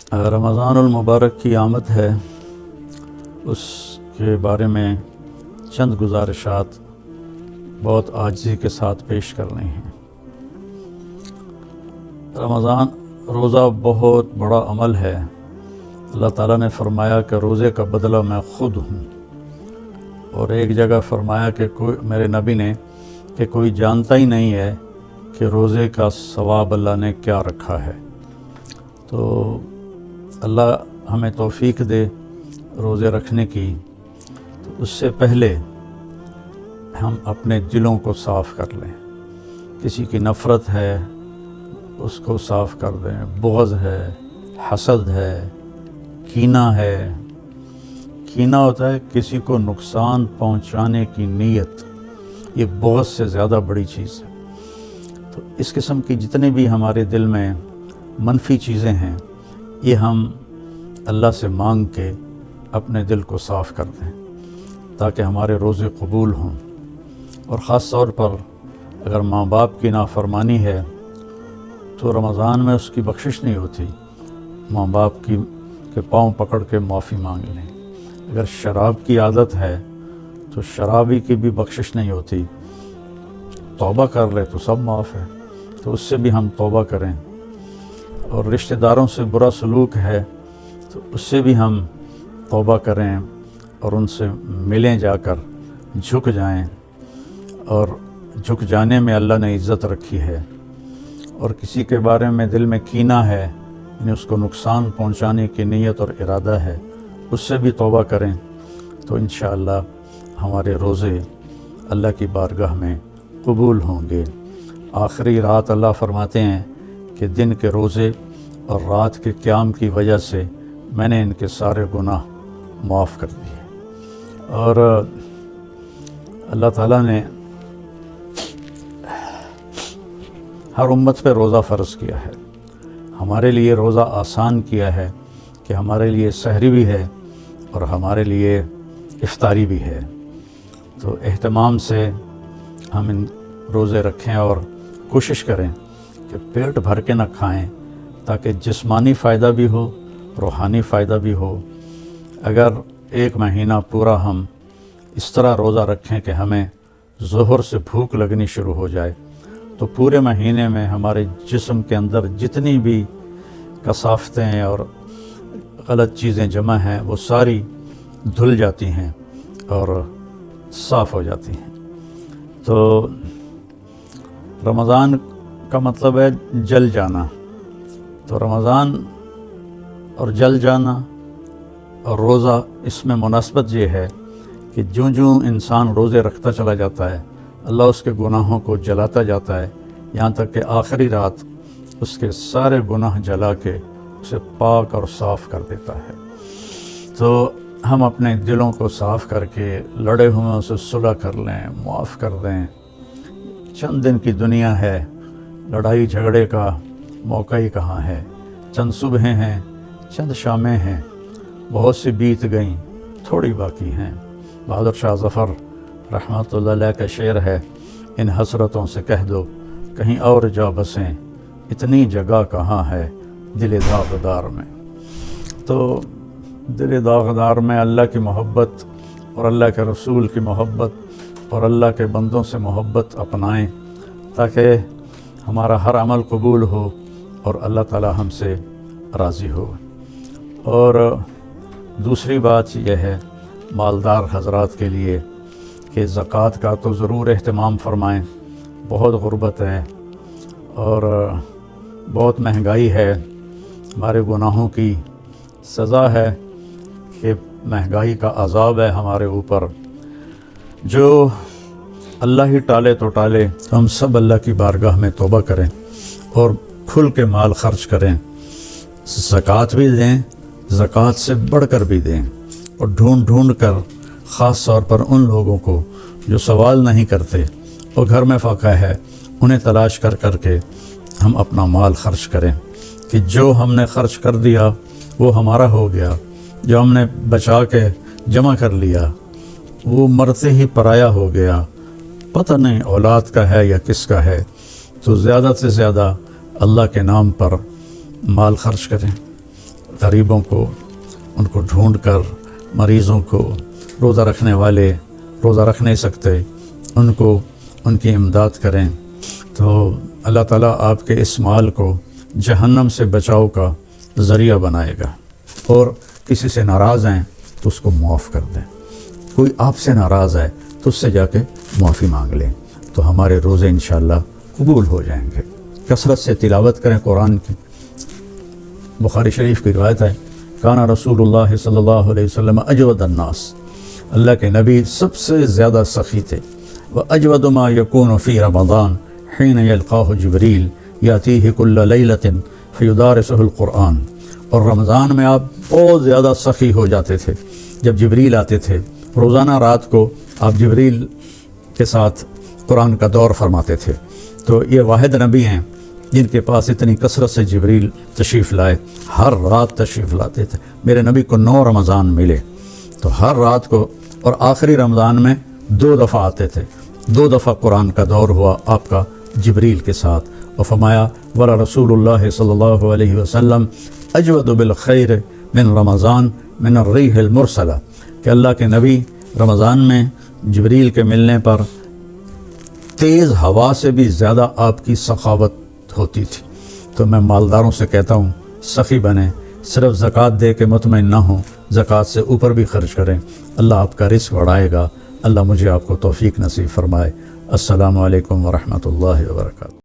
رمضان المبارک کی آمد ہے، اس کے بارے میں چند گزارشات بہت عاجزی کے ساتھ پیش کرنے ہیں۔ رمضان روزہ بہت بڑا عمل ہے۔ اللہ تعالیٰ نے فرمایا کہ روزے کا بدلہ میں خود ہوں، اور ایک جگہ فرمایا کہ میرے نبی نے کہ کوئی جانتا ہی نہیں ہے کہ روزے کا ثواب اللہ نے کیا رکھا ہے۔ تو اللہ ہمیں توفیق دے روزے رکھنے کی۔ تو اس سے پہلے ہم اپنے دلوں کو صاف کر لیں۔ کسی کی نفرت ہے اس کو صاف کر دیں، بغض ہے، حسد ہے، کینہ ہے۔ کینہ ہوتا ہے کسی کو نقصان پہنچانے کی نیت، یہ بغض سے زیادہ بڑی چیز ہے۔ تو اس قسم کی جتنے بھی ہمارے دل میں منفی چیزیں ہیں، یہ ہم اللہ سے مانگ کے اپنے دل کو صاف کر دیں تاکہ ہمارے روزے قبول ہوں۔ اور خاص طور پر اگر ماں باپ کی نافرمانی ہے تو رمضان میں اس کی بخشش نہیں ہوتی، ماں باپ کے پاؤں پکڑ کے معافی مانگ لیں۔ اگر شراب کی عادت ہے تو شرابی کی بھی بخشش نہیں ہوتی، توبہ کر لے تو سب معاف ہے، تو اس سے بھی ہم توبہ کریں۔ اور رشتہ داروں سے برا سلوک ہے تو اس سے بھی ہم توبہ کریں اور ان سے ملیں، جا کر جھک جائیں، اور جھک جانے میں اللہ نے عزت رکھی ہے۔ اور کسی کے بارے میں دل میں کینہ ہے، یعنی اس کو نقصان پہنچانے کی نیت اور ارادہ ہے، اس سے بھی توبہ کریں تو انشاءاللہ ہمارے روزے اللہ کی بارگاہ میں قبول ہوں گے۔ آخری رات اللہ فرماتے ہیں کہ دن کے روزے اور رات کے قیام کی وجہ سے میں نے ان کے سارے گناہ معاف کر دیے۔ اور اللہ تعالیٰ نے ہر امت پہ روزہ فرض کیا ہے، ہمارے لیے روزہ آسان کیا ہے کہ ہمارے لیے سحری بھی ہے اور ہمارے لیے افطاری بھی ہے۔ تو اہتمام سے ہم ان روزے رکھیں اور کوشش کریں کہ پیٹ بھر کے نہ کھائیں تاکہ جسمانی فائدہ بھی ہو، روحانی فائدہ بھی ہو۔ اگر ایک مہینہ پورا ہم اس طرح روزہ رکھیں کہ ہمیں ظہر سے بھوک لگنی شروع ہو جائے تو پورے مہینے میں ہمارے جسم کے اندر جتنی بھی کثافتیں اور غلط چیزیں جمع ہیں وہ ساری دھل جاتی ہیں اور صاف ہو جاتی ہیں۔ تو رمضان کا مطلب ہے جل جانا۔ تو رمضان اور جل جانا اور روزہ، اس میں مناسبت یہ ہے کہ جوں انسان روزے رکھتا چلا جاتا ہے اللہ اس کے گناہوں کو جلاتا جاتا ہے، یہاں تک کہ آخری رات اس کے سارے گناہ جلا کے اسے پاک اور صاف کر دیتا ہے۔ تو ہم اپنے دلوں کو صاف کر کے لڑے ہوئے سے صلح کر لیں، معاف کر دیں۔ چند دن کی دنیا ہے، لڑائی جھگڑے کا موقع ہی کہاں ہے۔ چند صبحیں ہیں، چند شامیں ہیں، بہت سی بیت گئیں، تھوڑی باقی ہیں۔ بہادر شاہ ظفر رحمۃ اللہ علیہ کا شعر ہے، ان حسرتوں سے کہہ دو کہیں اور جا بسیں، اتنی جگہ کہاں ہے دل داغدار میں۔ تو دل داغدار میں اللہ کی محبت اور اللہ کے رسول کی محبت اور اللہ کے بندوں سے محبت اپنائیں تاکہ ہمارا ہر عمل قبول ہو اور اللہ تعالی ہم سے راضی ہو۔ اور دوسری بات یہ ہے مالدار حضرات کے لیے کہ زکوٰۃ کا تو ضرور اہتمام فرمائیں۔ بہت غربت ہے اور بہت مہنگائی ہے، ہمارے گناہوں کی سزا ہے کہ مہنگائی کا عذاب ہے ہمارے اوپر۔ جو اللہ ہی ٹالے تو ٹالے، تو ہم سب اللہ کی بارگاہ میں توبہ کریں اور کھل کے مال خرچ کریں، زکوٰۃ بھی دیں، زکوٰۃ سے بڑھ کر بھی دیں، اور ڈھونڈ کر خاص طور پر ان لوگوں کو جو سوال نہیں کرتے اور گھر میں فاقہ ہے، انہیں تلاش کر کے ہم اپنا مال خرچ کریں کہ جو ہم نے خرچ کر دیا وہ ہمارا ہو گیا، جو ہم نے بچا کے جمع کر لیا وہ مرتے ہی پرایا ہو گیا، پتہ نہیں اولاد کا ہے یا کس کا ہے۔ تو زیادہ سے زیادہ اللہ کے نام پر مال خرچ کریں غریبوں کو ان کو ڈھونڈ کر مریضوں کو روزہ رکھنے والے روزہ رکھ نہیں سکتے ان کو ان کی امداد کریں تو اللہ تعالیٰ آپ کے اس مال کو جہنم سے بچاؤ کا ذریعہ بنائے گا. اور کسی سے ناراض ہیں تو اس کو معاف کر دیں. کوئی آپ سے ناراض ہے تو اس سے جا کے معافی مانگ لیں تو ہمارے روزے انشاءاللہ قبول ہو جائیں گے. کثرت سے تلاوت کریں قرآن کی. بخاری شریف کی روایت ہے کانا رسول اللہ صلی اللہ علیہ وسلم اجود الناس، اللہ کے نبی سب سے زیادہ سخی تھے. وَأَجْوَدُ مَا يَكُونُ فِي رَمَضَانَ حِينَ يَلْقَاهُ جِبْرِيلُ يَأْتِيهِ كُلَّ لَيْلَةٍ فَيُدَارِسُهُ الْقُرْآنَ. اور رمضان میں آپ بہت زیادہ سخی ہو جاتے تھے. جب جبریل آتے تھے روزانہ رات کو آپ جبریل کے ساتھ قرآن کا دور فرماتے تھے. تو یہ واحد نبی ہیں جن کے پاس اتنی کثرت سے جبریل تشریف لائے. ہر رات تشریف لاتے تھے. میرے نبی کو 9 رمضان ملے تو ہر رات کو، اور آخری رمضان میں 2 دفعہ آتے تھے. 2 دفعہ قرآن کا دور ہوا آپ کا جبریل کے ساتھ. اور فرمایا ولا رسول اللہ صلی اللہ علیہ وسلم اجود بالخیر من رمضان من الریح المرسلہ، کہ اللہ کے نبی رمضان میں جبریل کے ملنے پر تیز ہوا سے بھی زیادہ آپ کی سخاوت ہوتی تھی. تو میں مالداروں سے کہتا ہوں سخی بنیں، صرف زکوٰۃ دے کے مطمئن نہ ہوں، زکوٰۃ سے اوپر بھی خرچ کریں. اللہ آپ کا رزق بڑھائے گا. اللہ مجھے آپ کو توفیق نصیب فرمائے. السلام علیکم ورحمۃ اللہ وبرکاتہ.